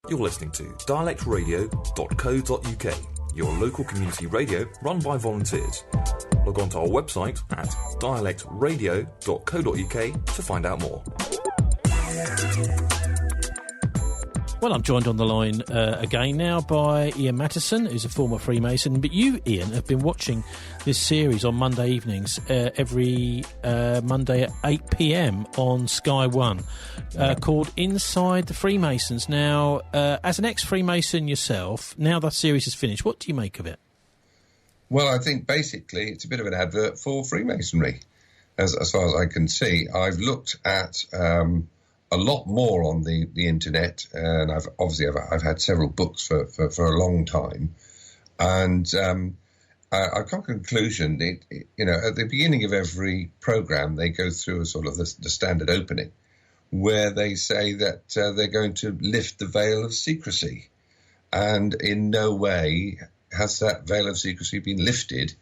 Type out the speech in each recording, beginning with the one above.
You're listening to dialectradio.co.uk, your local community radio run by volunteers. Log on to our website at dialectradio.co.uk to find out more. Well, I'm joined on the line again now by Ian Mattison, who's a former Freemason. But you, Ian, have been watching this series on Monday evenings, every Monday at 8 p.m. on Sky One, called Inside the Freemasons. Now, as an ex-Freemason yourself, now that series is finished, what do you make of it? Well, I think basically it's a bit of an advert for Freemasonry, as far as I can see. I've looked at a lot more on the internet, and I've had several books for a long time, and I've come to a conclusion that, at the beginning of every program they go through a sort of the standard opening where they say that they're going to lift the veil of secrecy, and in no way has that veil of secrecy been lifted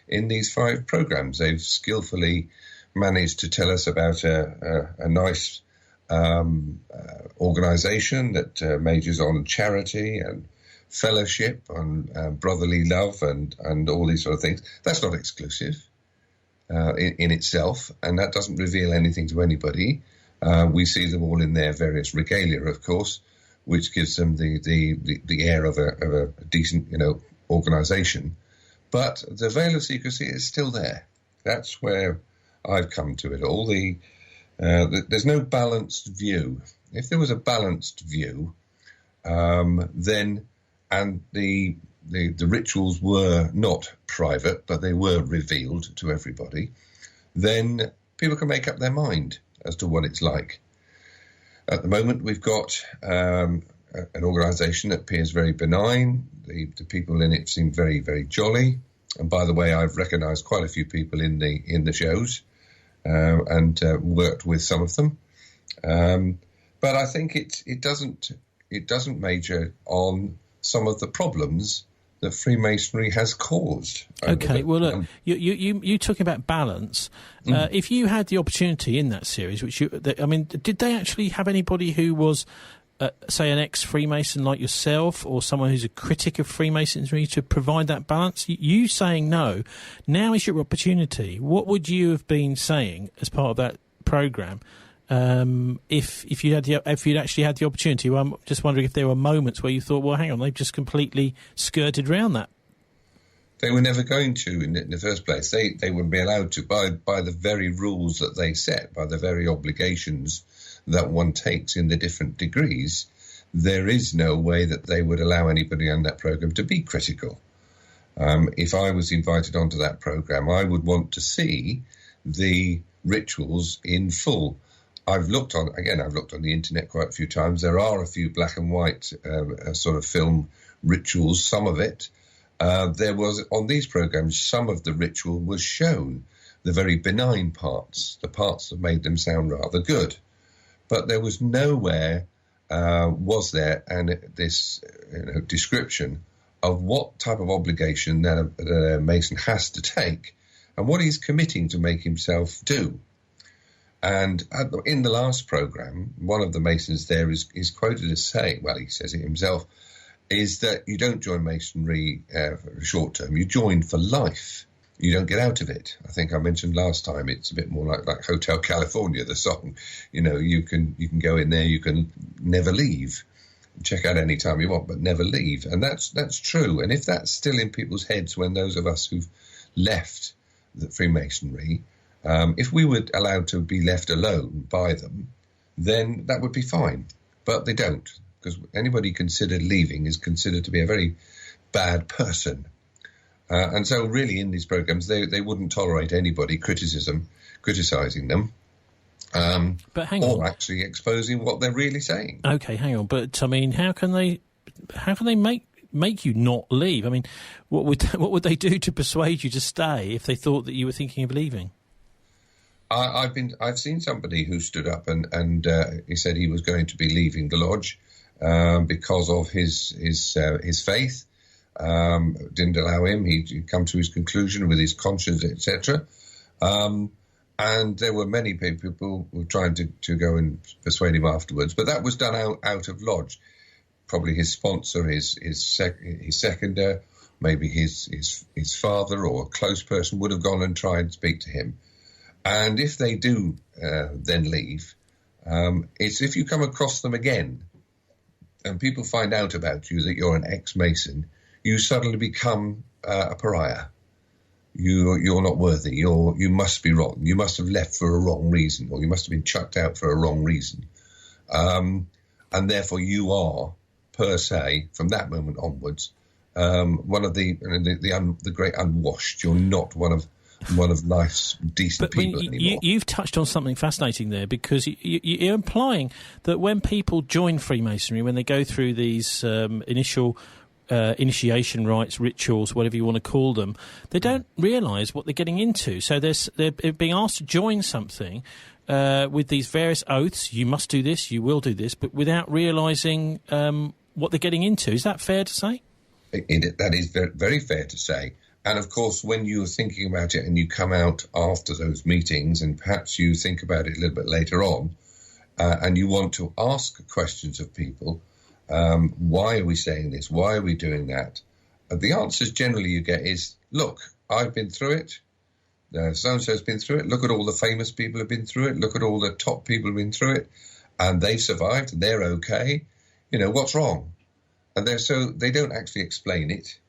in these 5 programs. They've skillfully managed to tell us about a nice organisation that majors on charity and fellowship, on brotherly love and all these sort of things. That's not exclusive in itself, and that doesn't reveal anything to anybody. We see them all in their various regalia, of course, which gives them the air of a decent, organisation. But the veil of secrecy is still there. That's where I've come to it all. There's no balanced view. If there was a balanced view, then, and the rituals were not private, but they were revealed to everybody, then people can make up their mind as to what it's like. At the moment, we've got an organisation that appears very benign. The people in it seem very, very jolly. And by the way, I've recognised quite a few people in the shows. And worked with some of them, but I think it doesn't major on some of the problems that Freemasonry has caused. Okay, well, look, you talking about balance. If you had the opportunity in that series, did they actually have anybody who was, say, an ex-Freemason like yourself, or someone who's a critic of Freemasonry, to provide that balance? You saying no, now is your opportunity. What would you have been saying as part of that programme if you'd actually had the opportunity? Well, I'm just wondering if there were moments where you thought, well, hang on, they've just completely skirted around that. They were never going to in the first place. They wouldn't be allowed to by the very rules that they set, by the very obligations that one takes in the different degrees. There is no way that they would allow anybody on that program to be critical. If I was invited onto that program, I would want to see the rituals in full. I've looked on the internet quite a few times. There are a few black and white sort of film rituals, some of it. There was, on these programs, some of the ritual was shown, the very benign parts, the parts that made them sound rather good. But there was nowhere was there this description of what type of obligation that a Mason has to take and what he's committing to make himself do. And in the last programme, one of the Masons there is quoted as saying, well, he says it himself, is that you don't join Masonry for short term, you join for life. You don't get out of it. I think I mentioned last time it's a bit more like Hotel California, the song. You can go in there, you can never leave. Check out any time you want, but never leave. And that's true. And if that's still in people's heads when those of us who've left the Freemasonry, if we were allowed to be left alone by them, then that would be fine. But they don't, because anybody considered leaving is considered to be a very bad person. And so really in these programs, they wouldn't tolerate anybody criticising them, but hang on, or actually exposing what they're really saying. Okay, hang on. But, I mean, how can they make you not leave? I mean, what would they do to persuade you to stay if they thought that you were thinking of leaving? I've seen somebody who stood up and he said he was going to be leaving the lodge because of his faith. Didn't allow him. He'd come to his conclusion with his conscience, etc. And there were many people who were trying to go and persuade him afterwards. But that was done out of lodge. probably his sponsor, his seconder, maybe his father or a close person would have gone and tried and speak to him. And if they do then leave, it's if you come across them again and people find out about you that you're an ex-Mason, you suddenly become a pariah. You're not worthy. You must be wrong. You must have left for a wrong reason, or you must have been chucked out for a wrong reason. And therefore you are, per se, from that moment onwards, one of the great unwashed. You're not one of life's decent people anymore. You've touched on something fascinating there, because you're implying that when people join Freemasonry, when they go through these initial initiation rites, rituals, whatever you want to call them, they don't realise what they're getting into. So they're being asked to join something with these various oaths. You must do this, you will do this, but without realising what they're getting into. Is that fair to say? That is very, very fair to say. And of course, when you're thinking about it and you come out after those meetings, and perhaps you think about it a little bit later on, and you want to ask questions of people, why are we saying this? Why are we doing that? The answers generally you get is, look, I've been through it. So-and-so's been through it. Look at all the famous people who've been through it. Look at all the top people who've been through it. And they've survived. They're okay. What's wrong? And so they don't actually explain it.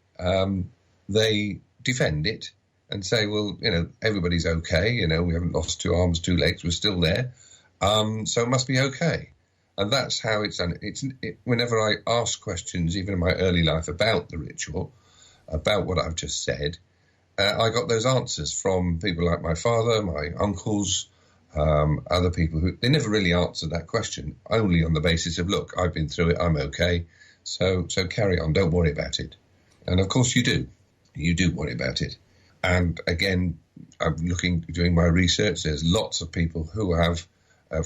They defend it and say, well, everybody's okay. We haven't lost 2 arms, 2 legs. We're still there. So it must be okay. And that's how it's done. Whenever I ask questions, even in my early life, about the ritual, about what I've just said, I got those answers from people like my father, my uncles, other people who they never really answered that question, only on the basis of, look, I've been through it, I'm okay, so carry on, don't worry about it. And of course you do. You do worry about it. And again, I'm doing my research. There's lots of people who have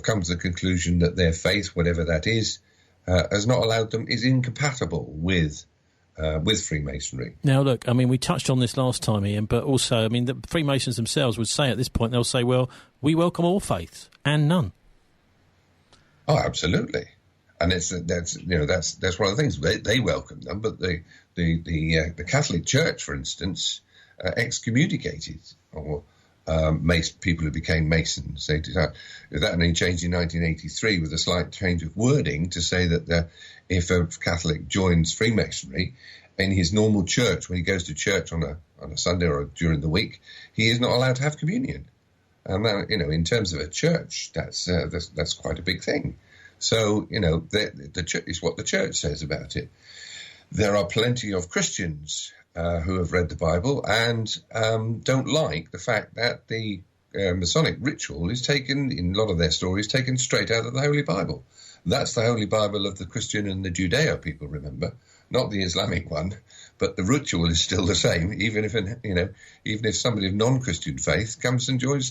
come to the conclusion that their faith, whatever that is, has not allowed them, is incompatible with Freemasonry. Now, look, we touched on this last time, Ian, but also, the Freemasons themselves would say at this point, they'll say, well, we welcome all faiths and none. Oh, absolutely. And that's one of the things. They welcome them, but the Catholic Church, for instance, excommunicated or people who became Masons. That only changed in 1983 with a slight change of wording to say that if a Catholic joins Freemasonry in his normal church, when he goes to church on a Sunday or during the week, he is not allowed to have communion. And that, in terms of a church, that's quite a big thing. So, the church is what the church says about it. There are plenty of Christians who have read the Bible and don't like the fact that the Masonic ritual is taken, in a lot of their stories, taken straight out of the Holy Bible. That's the Holy Bible of the Christian and the Judeo people, remember, not the Islamic one, but the ritual is still the same, even if somebody of non-Christian faith comes and joins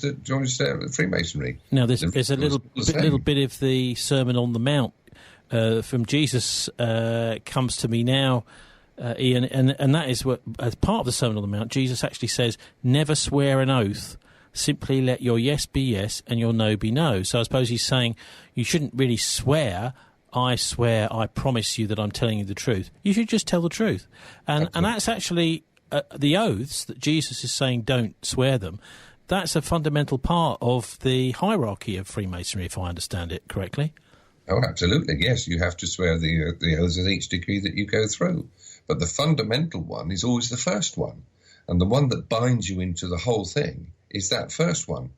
Freemasonry. Now, there's a little bit of the Sermon on the Mount from Jesus comes to me now, Ian, and that is what, as part of the Sermon on the Mount, Jesus actually says, never swear an oath, simply let your yes be yes and your no be no. So I suppose he's saying you shouldn't really swear, I swear, I promise you that I'm telling you the truth. You should just tell the truth. And that's actually the oaths that Jesus is saying don't swear them. That's a fundamental part of the hierarchy of Freemasonry, if I understand it correctly. Oh, absolutely, yes. You have to swear the oaths at each degree that you go through. But the fundamental one is always the first one. And the one that binds you into the whole thing is that first one.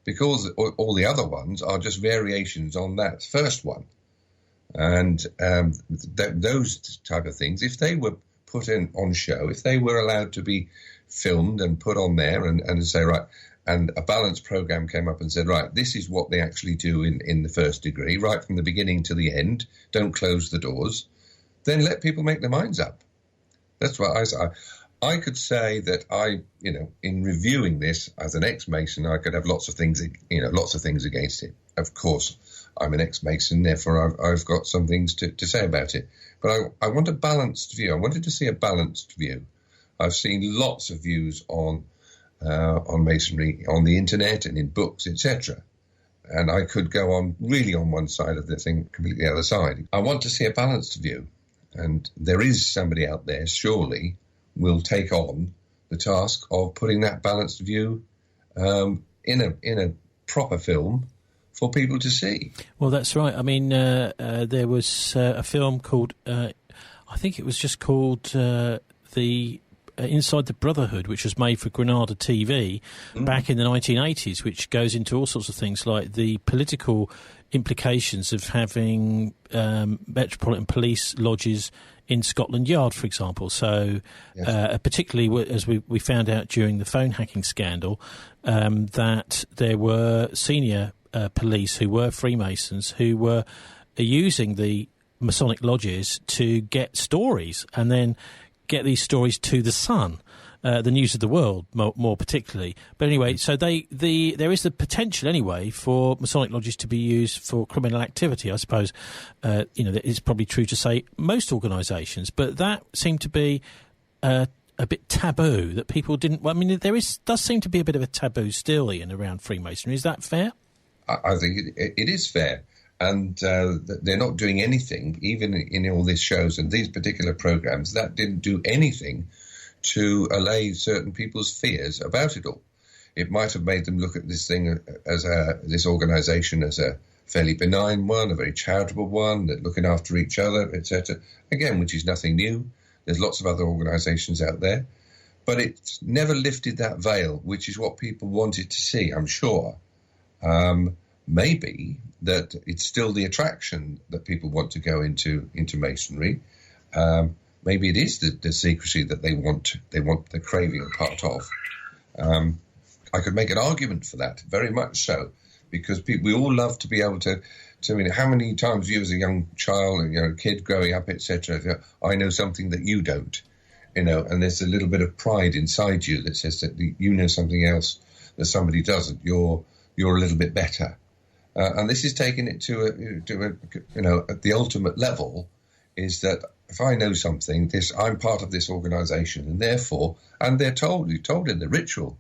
Because all the other ones are just variations on that first one. And those type of things, if they were put on show, if they were allowed to be filmed and put on there and say, right, and a balance program came up and said, right, this is what they actually do in the first degree, right from the beginning to the end, don't close the doors, then let people make their minds up. That's what I could say that in reviewing this as an ex-Mason, I could have lots of things against it. Of course, I'm an ex-Mason, therefore I've got some things to say about it. But I want a balanced view. I wanted to see a balanced view. I've seen lots of views on Masonry on the internet and in books, etc. And I could go on really on one side of the thing, completely the other side. I want to see a balanced view. And there is somebody out there, surely, will take on the task of putting that balanced view in a proper film for people to see. Well, that's right. I mean, there was a film called, I think it was just called the Inside the Brotherhood, which was made for Granada TV back in the 1980s, which goes into all sorts of things like the political implications of having Metropolitan Police lodges in Scotland Yard, for example. So yes. Particularly as we found out during the phone hacking scandal, that there were senior police who were Freemasons who were using the Masonic lodges to get stories and then get these stories to the Sun, the news of the world, more particularly. But anyway, so there is the potential anyway for Masonic lodges to be used for criminal activity. I suppose, it's probably true to say most organisations, but that seemed to be a bit taboo, that people didn't. Well, I mean, does seem to be a bit of a taboo still, Ian, around Freemasonry. Is that fair? I think it is fair. And they're not doing anything, even in all these shows and these particular programs, that didn't do anything to allay certain people's fears about it all. It might have made them look at this thing this organisation as a fairly benign one, a very charitable one, that looking after each other, etc. Again, which is nothing new. There's lots of other organisations out there. But it never lifted that veil, which is what people wanted to see, I'm sure. Maybe that it's still the attraction that people want to go into Masonry. Maybe it is the secrecy that they want the craving part of. I could make an argument for that, very much so, because we all love to be able to. I mean, how many times you, as a young child, a kid growing up, etc., I know something that you don't, and there's a little bit of pride inside you that says that you know something else that somebody doesn't. You're a little bit better. And this is taking it to at the ultimate level, is that if I know something, I'm part of this organisation, and therefore, and you're told in the ritual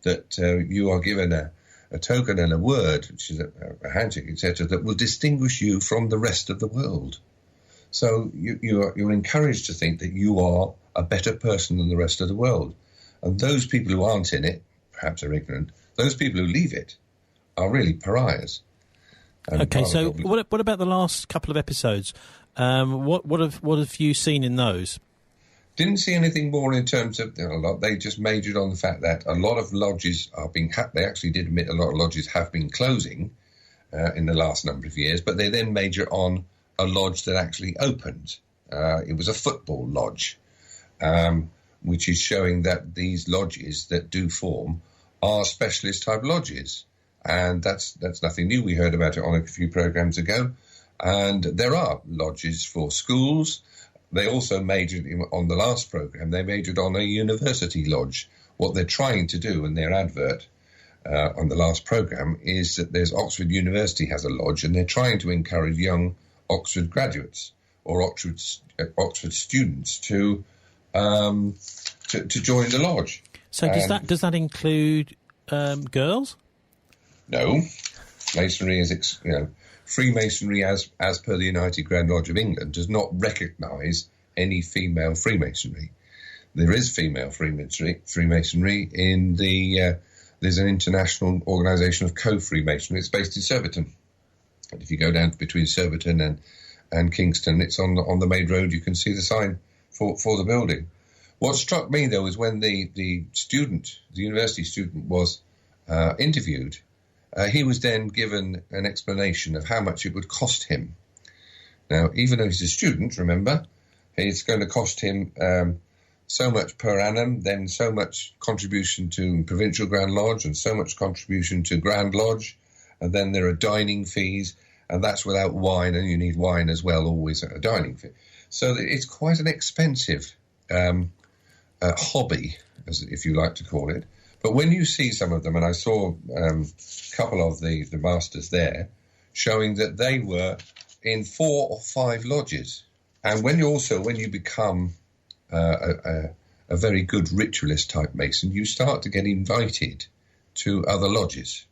that you are given a token and a word, which is a handshake, etc., that will distinguish you from the rest of the world. So you're encouraged to think that you are a better person than the rest of the world. And those people who aren't in it, perhaps are ignorant, those people who leave it are really pariahs. Okay, so what about the last couple of episodes? What have you seen in those? Didn't see anything more in terms of a lot. They just majored on the fact that a lot of lodges are being. They actually did admit a lot of lodges have been closing in the last number of years, but they then major on a lodge that actually opened. It was a football lodge, which is showing that these lodges that do form are specialist type lodges. And that's nothing new. We heard about it on a few programs ago. And there are lodges for schools. They also majored on the last program. They majored on a university lodge. What they're trying to do in their advert on the last program is that there's Oxford University has a lodge, and they're trying to encourage young Oxford graduates or Oxford students to join the lodge. So does that include girls? No, Masonry is, Freemasonry, as per the United Grand Lodge of England, does not recognise any female Freemasonry. There is female Freemasonry in there's an international organisation of co-Freemasonry. It's based in Surbiton. And if you go down between Surbiton and Kingston, it's on the main road. You can see the sign for the building. What struck me, though, is when the university student was interviewed, he was then given an explanation of how much it would cost him. Now, even though he's a student, remember, it's going to cost him so much per annum, then so much contribution to Provincial Grand Lodge and so much contribution to Grand Lodge, and then there are dining fees, and that's without wine, and you need wine as well, always at a dining fee. So it's quite an expensive hobby, if you like to call it. But when you see some of them, and I saw a couple of the masters there, showing that they were in 4 or 5 lodges. And when you become a very good ritualist type Mason, you start to get invited to other lodges.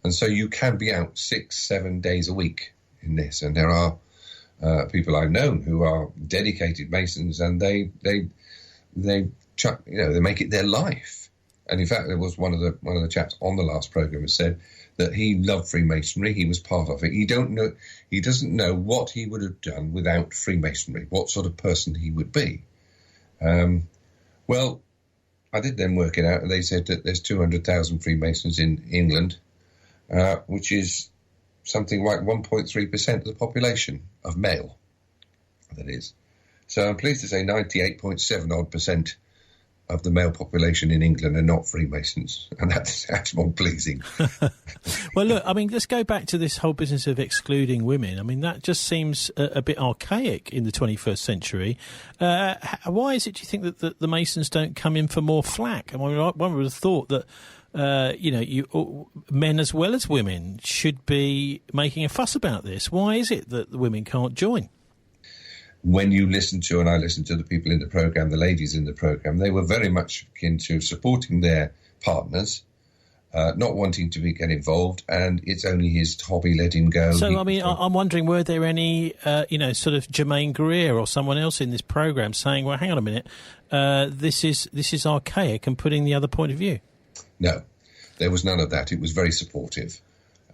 And so you can be out 6-7 days a week in this. And there are people I've known who are dedicated Masons, and they make it their life. And in fact, there was one of the chaps on the last program who said that he loved Freemasonry. He was part of it. He doesn't know what he would have done without Freemasonry, what sort of person he would be. Well, I did then work it out, and they said that there's 200,000 Freemasons in England, which is something like 1.3% of the population of male, that is. So I'm pleased to say 98.7% of the male population in England are not Freemasons, and that's more pleasing. Well, look, I mean, let's go back to this whole business of excluding women. I mean, that just seems a bit archaic in the 21st century. Why is it, do you think, that the Masons don't come in for more flack? I mean, one would have thought that men as well as women should be making a fuss about this. Why is it that the women can't join? When you listen to, and I listened to the people in the programme, the ladies in the programme, they were very much akin to supporting their partners, not wanting to get involved, and it's only his hobby, let him go. So, I mean, I'm wondering, were there any, sort of Jermaine Greer or someone else in this programme saying, well, hang on a minute, this is archaic, and putting the other point of view? No, there was none of that. It was very supportive.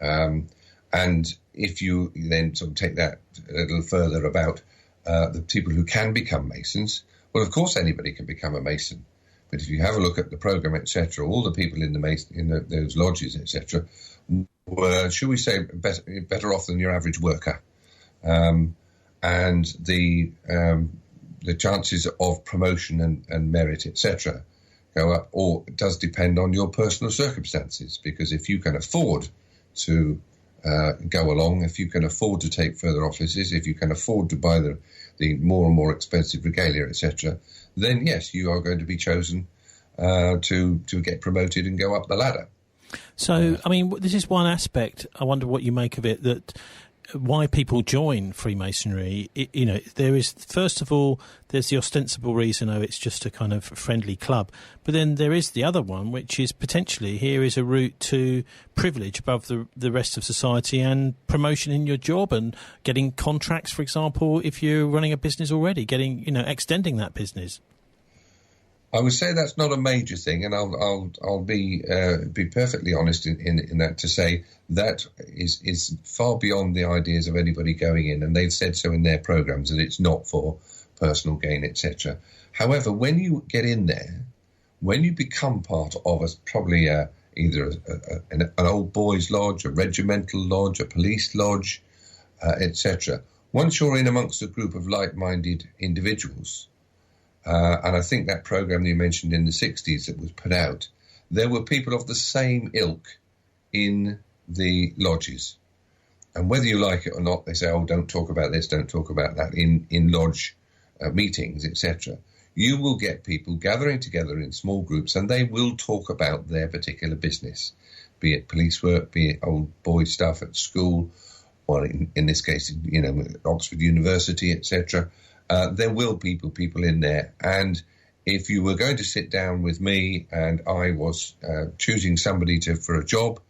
And if you then sort of take that a little further about the people who can become Masons, well, of course anybody can become a Mason. But if you have a look at the programme, etc., all the people in those lodges, etc., were, shall we say, better off than your average worker. And the chances of promotion and merit, etc., go up, or it does depend on your personal circumstances, because if you can afford to go along, if you can afford to take further offices, if you can afford to buy the more and more expensive regalia, etc., then yes, you are going to be chosen to get promoted and go up the ladder. So, I mean, this is one aspect. I wonder what you make of it, that why people join Freemasonry. There is, first of all, there's the ostensible reason, it's just a kind of friendly club. But then there is the other one, which is potentially here is a route to privilege above the rest of society and promotion in your job and getting contracts, for example, if you're running a business already, extending that business. I would say that's not a major thing, and I'll be perfectly honest in that, to say that is far beyond the ideas of anybody going in, and they've said so in their programs that it's not for personal gain, etc. However, when you get in there, when you become part of either an old boys lodge, a regimental lodge, a police lodge, etc., once you're in amongst a group of like-minded individuals. And I think that program you mentioned in the 60s that was put out, there were people of the same ilk in the lodges. And whether you like it or not, they say, oh, don't talk about this, don't talk about that in lodge meetings, etc. You will get people gathering together in small groups, and they will talk about their particular business, be it police work, be it old boy stuff at school, or in this case, Oxford University, etc. There will be people in there, and if you were going to sit down with me and I was choosing somebody for a job,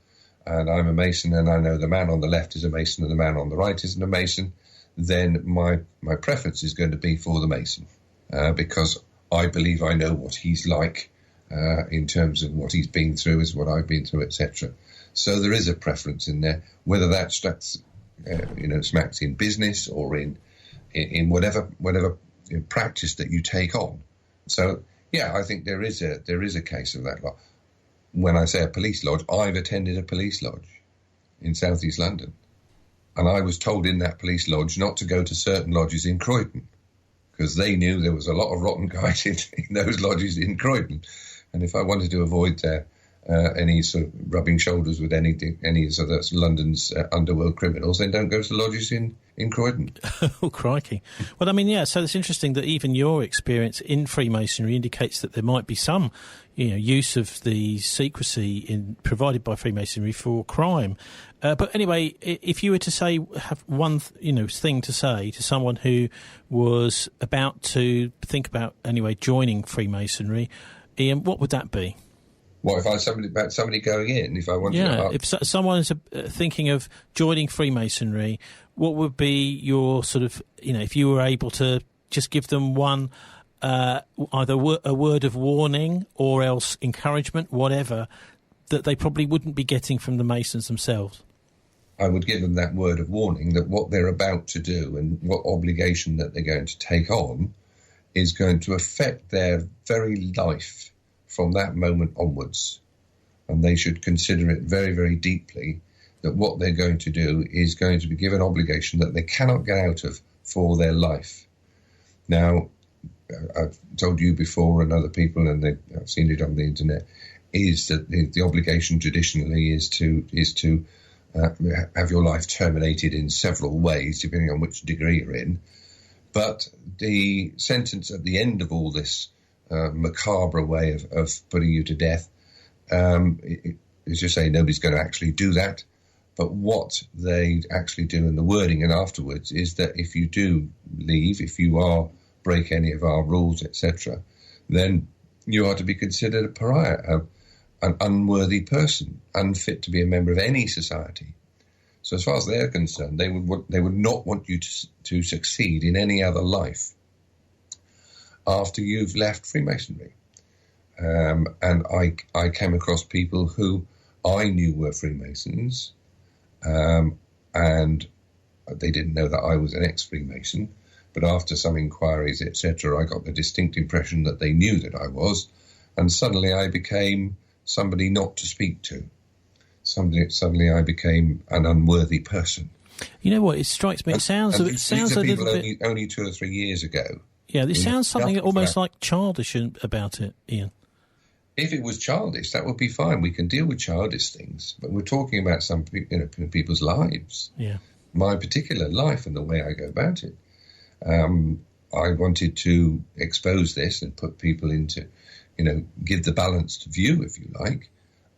and I'm a Mason, and I know the man on the left is a Mason and the man on the right isn't a Mason, then my preference is going to be for the Mason, because I believe I know what he's like in terms of what he's been through is what I've been through, etc. So there is a preference in there, whether that's smacks in business or in whatever practice that you take on. So yeah, I think there is a case of that. When I say a police lodge, I've attended a police lodge in South East London, and I was told in that police lodge not to go to certain lodges in Croydon because they knew there was a lot of rotten guys in those lodges in Croydon, and if I wanted to avoid any sort of rubbing shoulders with any sort of London's underworld criminals, then don't go to the lodges in Croydon. Oh, crikey. Well, I mean, yeah, so it's interesting that even your experience in Freemasonry indicates that there might be some, use of the secrecy provided by Freemasonry for crime. But anyway, if you were to have one, thing to say to someone who was about to think about, joining Freemasonry, Ian, what would that be? What if I somebody going in? If I wanted, if someone is thinking of joining Freemasonry, what would be your sort of, if you were able to just give them one, either a word of warning or else encouragement, whatever, that they probably wouldn't be getting from the Masons themselves? I would give them that word of warning that what they're about to do and what obligation that they're going to take on is going to affect their very life from that moment onwards. And they should consider it very, very deeply that what they're going to do is going to be given obligation that they cannot get out of for their life. Now, I've told you before and other people, and I've seen it on the internet, is that the obligation traditionally is to have your life terminated in several ways, depending on which degree you're in. But the sentence at the end of all this macabre way of putting you to death is just saying nobody's going to actually do that. But what they actually do in the wording and afterwards is that if you do leave, if you break any of our rules, etc., then you are to be considered a pariah, an unworthy person, unfit to be a member of any society. So as far as they're concerned, they would not want you to succeed in any other life after you've left Freemasonry. And I came across people who I knew were Freemasons, and they didn't know that I was an ex-Freemason. But after some inquiries, etc., I got the distinct impression that they knew that I was, and suddenly I became somebody not to speak to. Suddenly I became an unworthy person. You know what? It strikes me. It sounds a little bit. Only 2 or 3 years ago. Yeah, this sounds something almost like childish about it, Ian. If it was childish, that would be fine. We can deal with childish things, but we're talking about some people's lives. Yeah. My particular life and the way I go about it. I wanted to expose this and put people into, give the balanced view, if you like.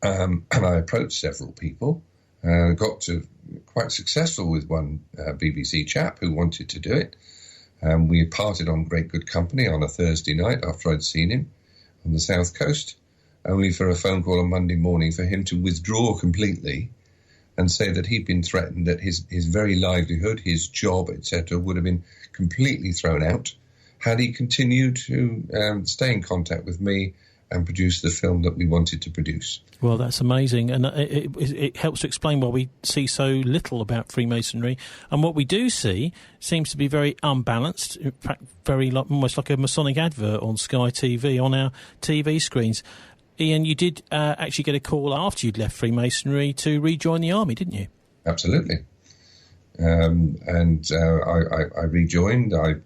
And I approached several people, got to quite successful with one BBC chap who wanted to do it. We parted on great good company on a Thursday night after I'd seen him on the South Coast, only for a phone call on Monday morning for him to withdraw completely and say that he'd been threatened, that his very livelihood, his job, etc., would have been completely thrown out had he continued to stay in contact with me and produce the film that we wanted to produce. Well, that's amazing, and it helps to explain why we see so little about Freemasonry, and what we do see seems to be very unbalanced, in fact, almost like a Masonic advert on Sky TV, on our TV screens. Ian, you did actually get a call after you'd left Freemasonry to rejoin the army, didn't you? Absolutely. I rejoined. I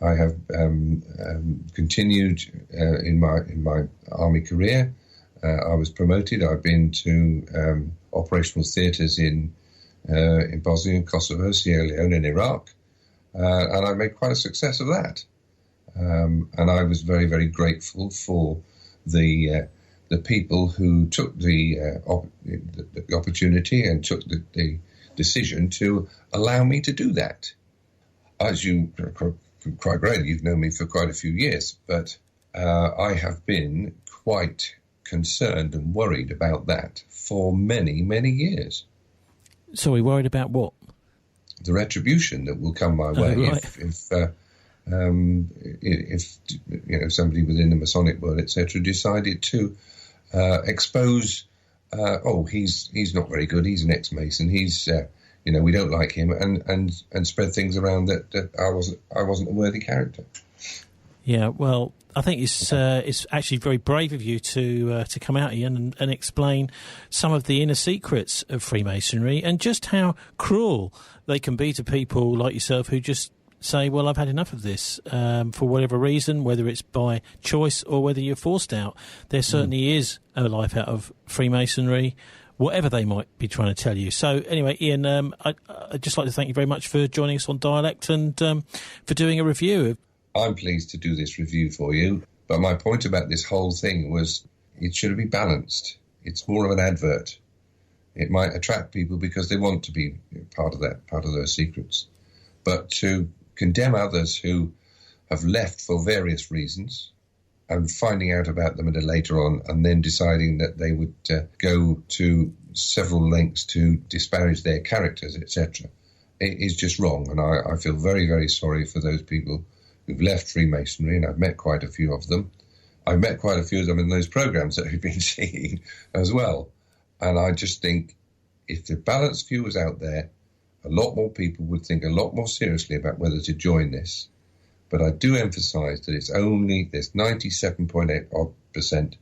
have continued in my army career. I was promoted. I've been to operational theatres in Bosnia, Kosovo, Sierra Leone, and Iraq, and I made quite a success of that. And I was very, very grateful for the people who took the opportunity and took the decision to allow me to do that. As you quite rightly, you've known me for quite a few years, but I have been quite concerned and worried about that for many, many years. So we're worried about what? The retribution that will come my way right. if somebody within the Masonic world, etc., decided to expose, he's not very good, he's an ex-Mason, he's we don't like him, and spread things around that I wasn't a worthy character. Yeah, well, I think it's actually very brave of you to come out, Ian, and explain some of the inner secrets of Freemasonry and just how cruel they can be to people like yourself who just say, well, I've had enough of this for whatever reason, whether it's by choice or whether you're forced out. There certainly is a life out of Freemasonry, whatever they might be trying to tell you. So anyway, Ian, I'd just like to thank you very much for joining us on Dialect and for doing a review. I'm pleased to do this review for you, but my point about this whole thing was it should be balanced. It's more of an advert. It might attract people because they want to be part of those secrets. But to condemn others who have left for various reasons, and finding out about them later on, and then deciding that they would go to several lengths to disparage their characters, etc. It is just wrong, and I feel very, very sorry for those people who've left Freemasonry, and I've met quite a few of them. I've met quite a few of them in those programs that we've been seeing as well. And I just think if the balanced view was out there, a lot more people would think a lot more seriously about whether to join this. But I do emphasise that there's 97.8%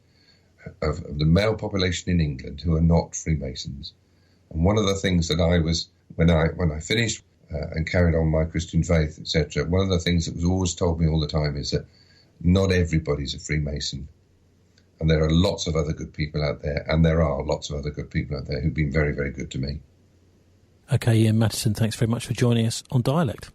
of the male population in England who are not Freemasons. And one of the things that I was, when I finished and carried on my Christian faith, etc., one of the things that was always told me all the time is that not everybody's a Freemason. And there are lots of other good people out there, and there are lots of other good people out there who've been very, very good to me. OK, Ian Mattison, thanks very much for joining us on Dialect.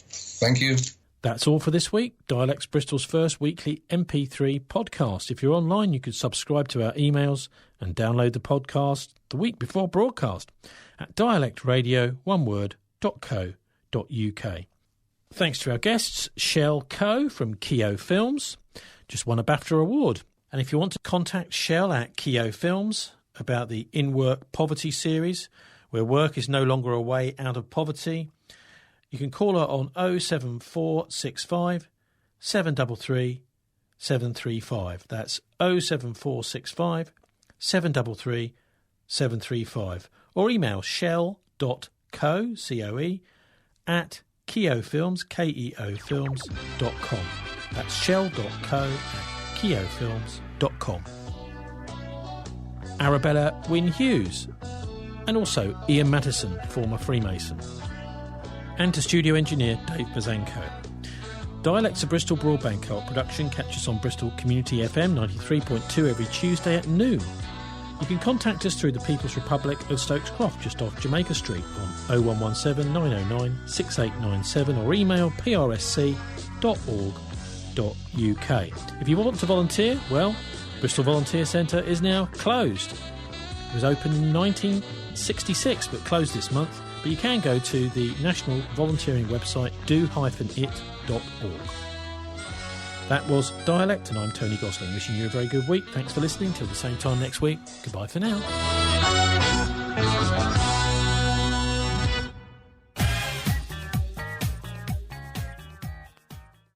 Thank you. That's all for this week. Dialect's Bristol's first weekly MP3 podcast. If you're online, you can subscribe to our emails and download the podcast the week before broadcast at dialectradio.co.uk. Thanks to our guests, Shell Coe from Keo Films, just won a BAFTA award. And if you want to contact Shell at Keo Films about the In Work Poverty series, where work is no longer a way out of poverty, you can call her on 07465 733 735. That's 07465 733 735. Or email shell.co, C-O-E, at keofilms, keofilms.com. That's shell.co at keofilms.com. Arabella Wynne Hughes, and also Ian Mattison, former Freemason. And to studio engineer Dave Bazanko. Dialects of Bristol Broadband Co-op production catches on Bristol Community FM 93.2 every Tuesday at noon. You can contact us through the People's Republic of Stokes Croft, just off Jamaica Street, on 0117 909 6897, or email prsc.org.uk. If you want to volunteer, well, Bristol Volunteer Centre is now closed. It was opened in 1966 but closed this month. But you can go to the national volunteering website do-it.org. That was Dialect, and I'm Tony Gosling, wishing you a very good week. Thanks for listening. Till the same time next week. Goodbye for now.